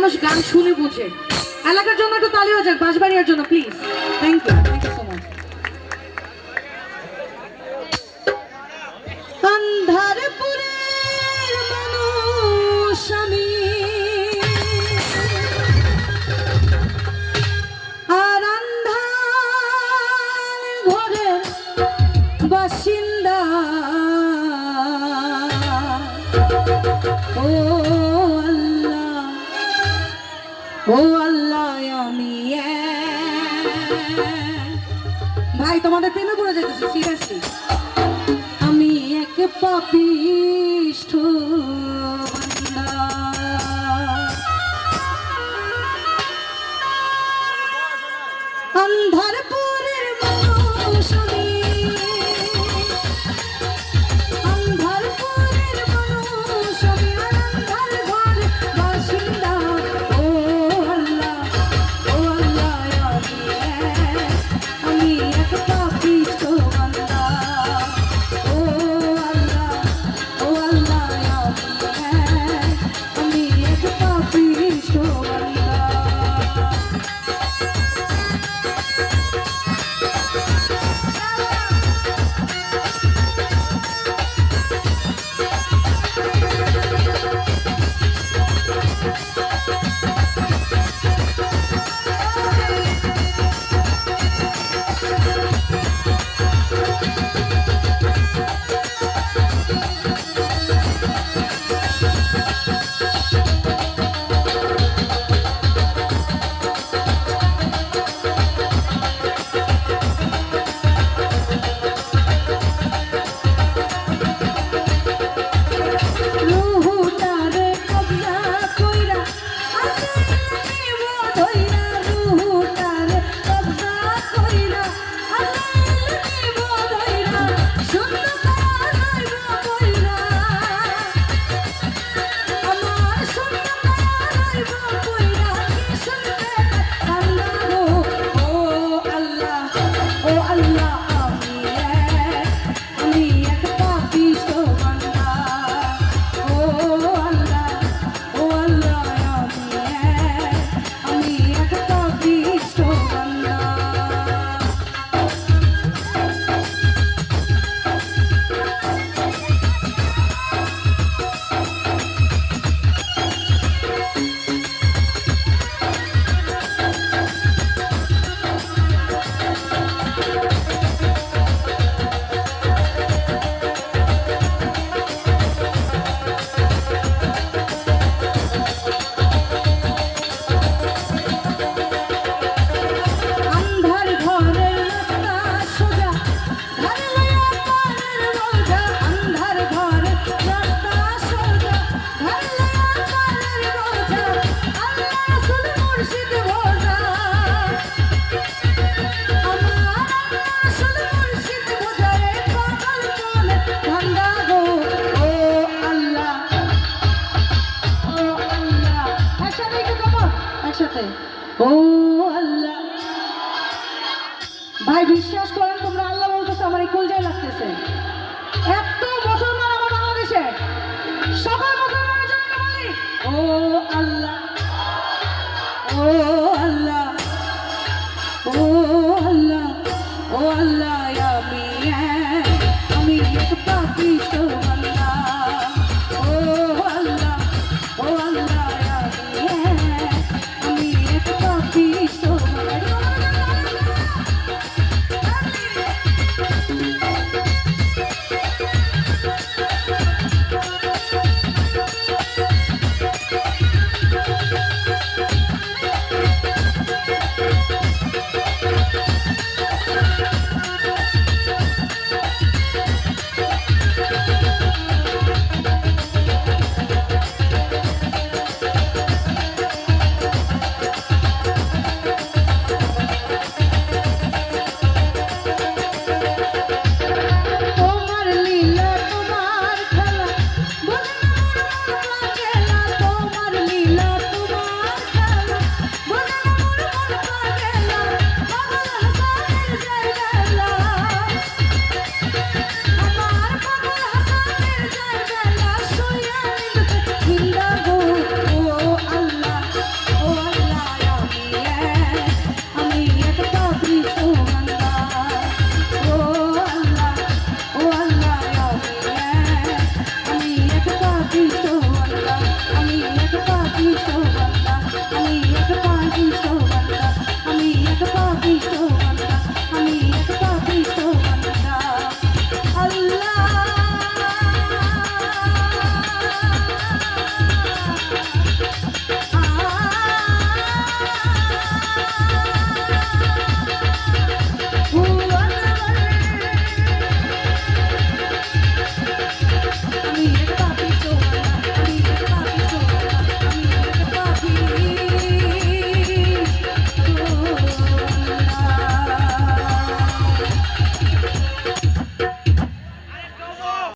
মানুষ গান শুনে বুঝে। এলাকার জন্য একটু তালি হয়ে যাক, বাঁশবাড়িয়ার জন্য please. Thank you so much. আন্ধারপুরের মানুষ আমি, আর আন্ধার ঘরের বাসিন্দা। ও আল্লাহ, ও আল্লাহ, আমি ভাই তোমাদের প্রেমে পড়ে যেতেছি সিরিয়াসলি। আমি এক পাপিষ্ঠ বান্দা, আন্ধারপুরের মানুষ আমি, আন্ধারপুরের মানুষ আমি, আন্ধার ঘর বাসিন্দা। ও আল্লাহ, ও আল্লাহ, আমি এক পাপিষ্ঠ বান্দা। ও আল্লাহ, ও আল্লাহ, আমি এক পাপিষ্ঠ বান্দা। ও আল্লাহ, ভাই বিশ্বাস করেন তোমরা আল্লাহ বলতেছে, আমার এই কলজায় লাগতেছে। এত মুসলমান আমার বাংলাদেশে, সকল মুসলমানের জন্য বলি ও আল্লাহ, ও